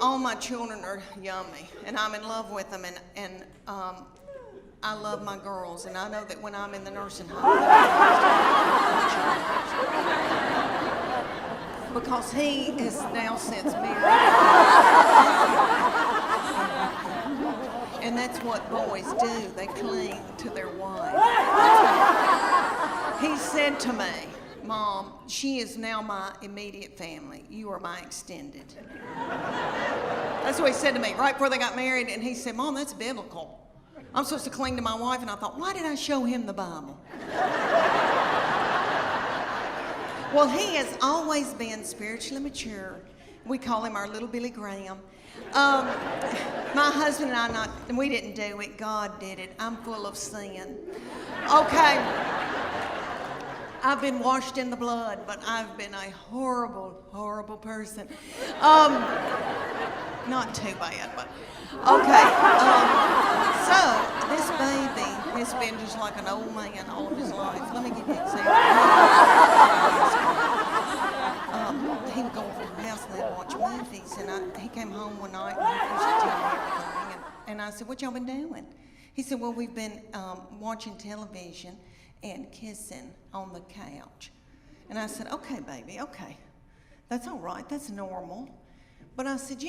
all my children are yummy, and I'm in love with them, and I love my girls, and I know that when I'm in the nursing home, because he is now since married, and that's what boys do. They cling to their wife. He said to me, Mom, she is now my immediate family. You are my extended. That's what he said to me right before they got married. And he said, Mom, that's biblical. I'm supposed to cling to my wife. And I thought, why did I show him the Bible? Well, he has always been spiritually mature. We call him our little Billy Graham. My husband and we didn't do it. God did it. I'm full of sin. Okay. I've been washed in the blood, but I've been a horrible, horrible person. Not too bad, but okay. So this baby has been just like an old man all of his life. Let me give you an example. He would go over to our house and they'd watch movies, and he came home one night and he used to tell me everything. And I said, "What y'all been doing?" He said, "Well, we've been watching television and kissing on the couch." And I said, "Okay, baby, okay. That's all right, that's normal." But I said,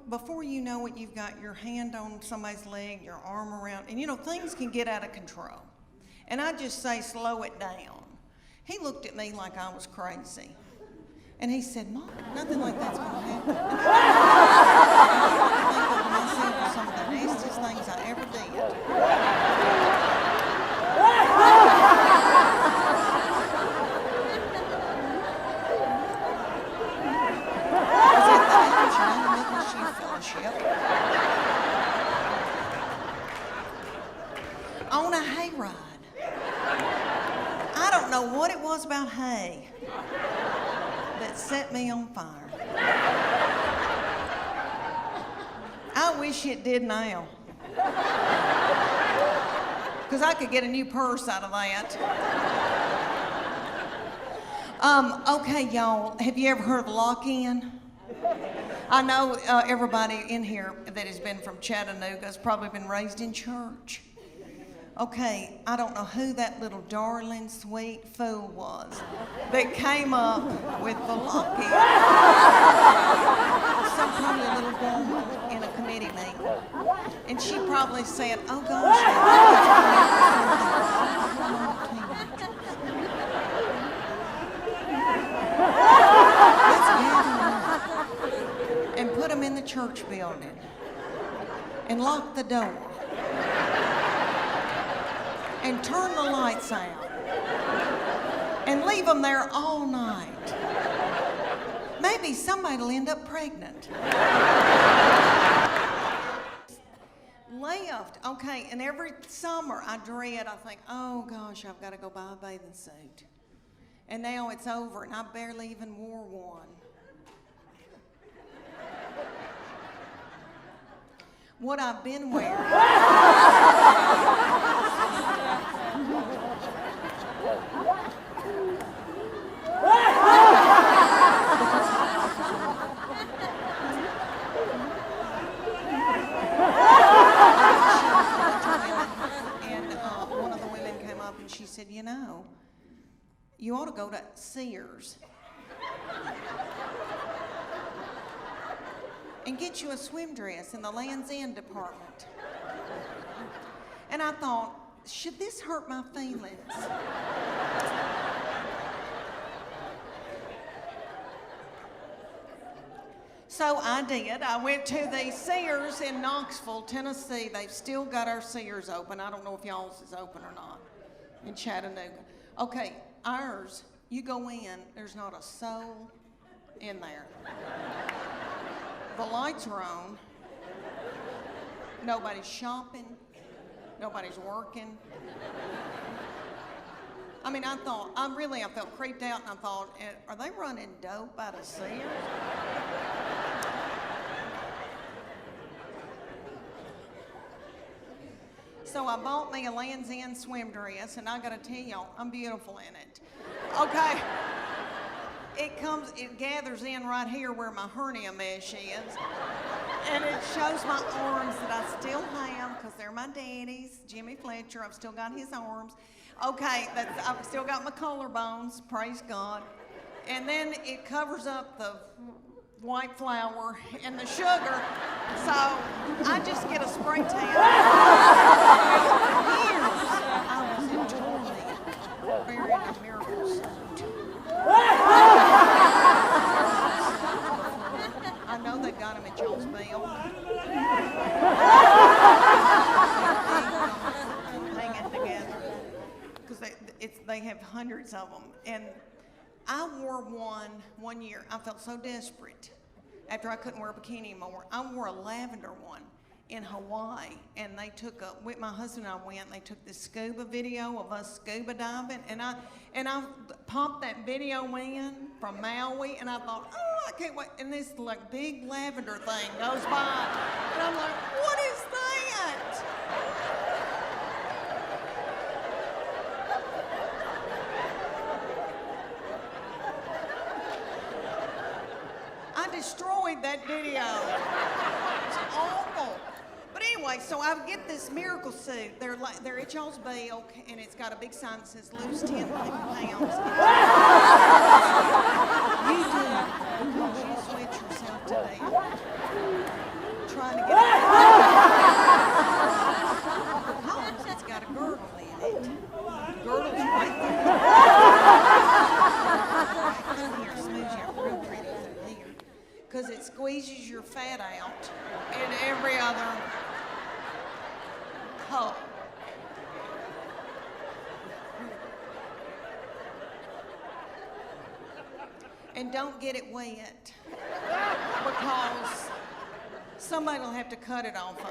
before you know it, you've got your hand on somebody's leg, your arm around, and things can get out of control. And I just say, slow it down. He looked at me like I was crazy. And he said, Mom, nothing like that's gonna happen. And I think of myself as some of the nastiest things I ever did. On a hayride. I don't know what it was about hay that set me on fire. I wish it did now, because I could get a new purse out of that. Okay, y'all, have you ever heard of lock-in? I know everybody in here that has been from Chattanooga has probably been raised in church. Okay, I don't know who that little darling, sweet fool was that came up with the lock-in. Some probably little woman in a committee meeting. And she probably said, oh gosh, let's gather up and put them in the church building and lock the door. And turn the lights out and leave them there all night. Maybe somebody will end up pregnant. Left, okay, and every summer I dread, I think, oh gosh, I've got to go buy a bathing suit. And now it's over and I barely even wore one. What I've been wearing. One of the women came up and she said, you ought to go to Sears and get you a swim dress in the Land's End department. And I thought, should this hurt my feelings? So I did. I went to the Sears in Knoxville, Tennessee. They've still got our Sears open. I don't know if y'all's is open or not in Chattanooga. Okay, ours, you go in, there's not a soul in there. The lights are on. Nobody's shopping. Nobody's working. I mean, I felt creeped out, and I thought, are they running dope out of Sears? So I bought me a Land's End swim dress, and I gotta tell y'all, I'm beautiful in it. Okay. it gathers in right here where my hernia mesh is. And it shows my arms that I still have, because they're my daddy's, Jimmy Fletcher. I've still got his arms. Okay, I've still got my collarbones, praise God. And then it covers up the white flour and the sugar, so I just get a spray tan. For years, I was in torment, wearing a miracle suit. I know they got him at Jones Bell. Hanging together, because they have hundreds of them. And I wore one year. I felt so desperate after I couldn't wear a bikini anymore. I wore a lavender one in Hawaii, and they took with my husband and I went, and they took this scuba video of us scuba diving, and I popped that video in from Maui, and I thought, oh, I can't wait. And this like big lavender thing goes by, and I'm like, what is that? I destroyed that video. It's awful. But anyway, so I get this miracle suit. They're at y'all's Bell, and it's got a big sign that says lose 10 pounds. You do, because you sweat yourself to death trying to get out. Because it's got a girdle in it. The girdle's right there. Come here, smooth you out real pretty through here. Because it squeezes your fat out in every other hole. And don't get it wet, because somebody will have to cut it off of you.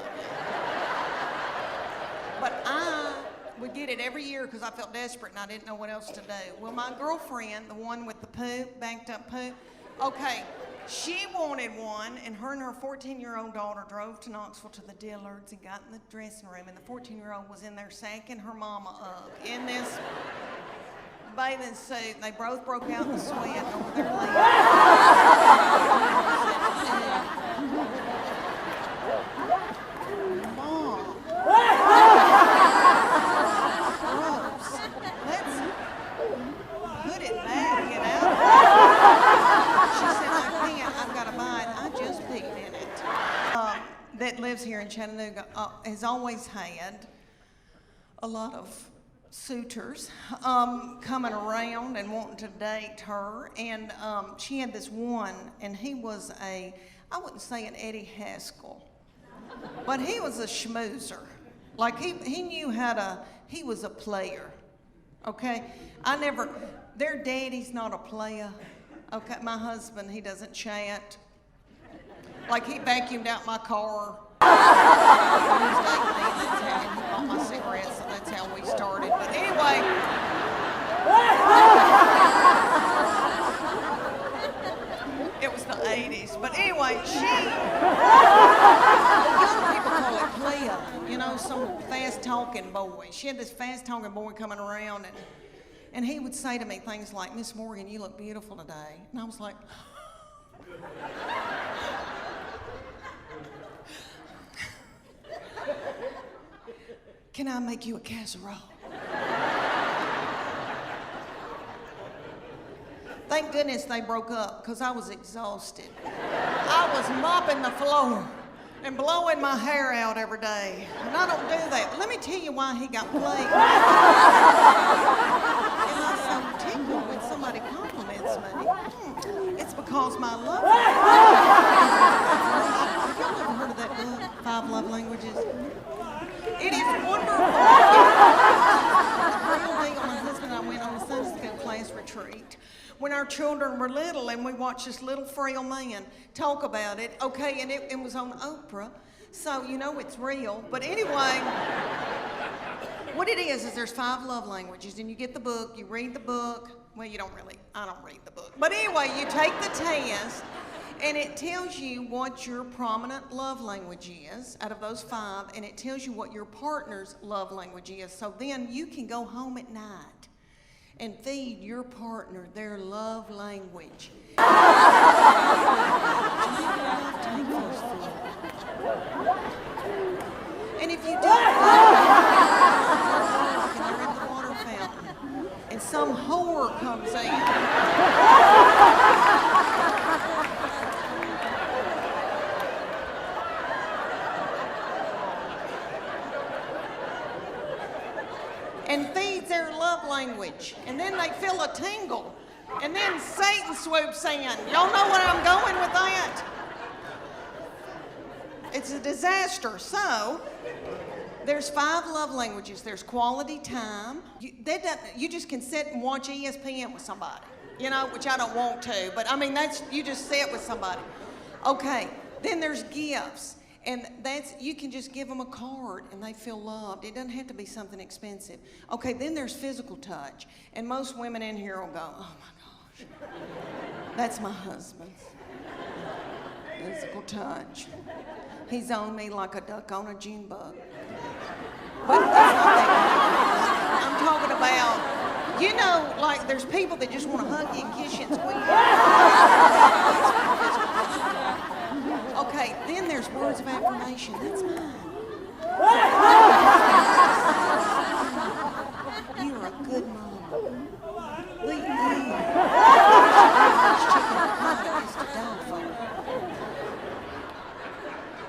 But I would get it every year because I felt desperate and I didn't know what else to do. Well, my girlfriend, the one with the poop, banked up poop, okay, she wanted one, and her 14-year-old daughter drove to Knoxville to the Dillards and got in the dressing room, and the 14-year-old was in there sacking her mama up in this bathing suit. They both broke out in sweat over their legs. Mom. Gross. Let's put it back, get out of it. She said, I can't, I've got to buy it. I just peed in it. That lives here in Chattanooga has always had a lot of suitors coming around and wanting to date her, and she had this one, and he was I wouldn't say an Eddie Haskell, but he was a schmoozer. Like he knew how to, he was a player, okay? Their daddy's not a player, okay? My husband, he doesn't chat. Like he vacuumed out my car. He bought my cigarettes, so that's how we started. But anyway, it was the 80s. But anyway, young people call it playa, you know, some fast-talking boy. She had this fast-talking boy coming around, and he would say to me things like, Miss Morgan, you look beautiful today. And I was like, can I make you a casserole? Thank goodness they broke up, because I was exhausted. I was mopping the floor and blowing my hair out every day. And I don't do that. Let me tell you why he got played. And I'm so tickled when somebody compliments me. It's because my love language. Have y'all ever heard of that book, 5 Love Languages? It is wonderful. Real deal. My husband and I went on a Sunday school class retreat when our children were little, and we watched this little frail man talk about it. Okay, and it was on Oprah, so you know it's real. But anyway, what it is there's 5 love languages, and you get the book, you read the book. Well, you don't really, I don't read the book. But anyway, you take the test, and it tells you what your prominent love language is out of those 5, and it tells you what your partner's love language is. So then you can go home at night and feed your partner their love language. And if you do, and you're in the water fountain, and some whore comes in, and feeds their love language, and then they feel a tingle, and then Satan swoops in. Y'all know where I'm going with that? It's a disaster. So, there's 5 love languages. There's quality time. You just can sit and watch ESPN with somebody, you know, which I don't want to, but I mean, you just sit with somebody. Okay, then there's gifts. And you can just give them a card and they feel loved. It doesn't have to be something expensive. Okay, then there's physical touch. And most women in here will go, oh my gosh, that's my husband's. Physical touch. He's on me like a duck on a June bug. But that's not that. I'm talking about, you know, like there's people that just want to hug you and kiss you and squeeze you. Okay, then there's words of affirmation. That's mine. You're a good mom. Leave me.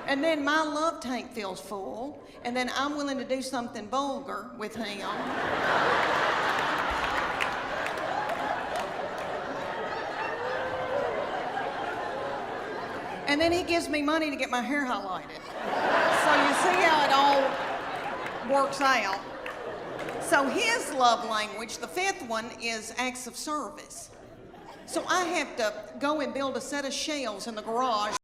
And then my love tank feels full, and then I'm willing to do something vulgar with him. And then he gives me money to get my hair highlighted. So you see how it all works out. So his love language, the 5th one, is acts of service. So I have to go and build a set of shelves in the garage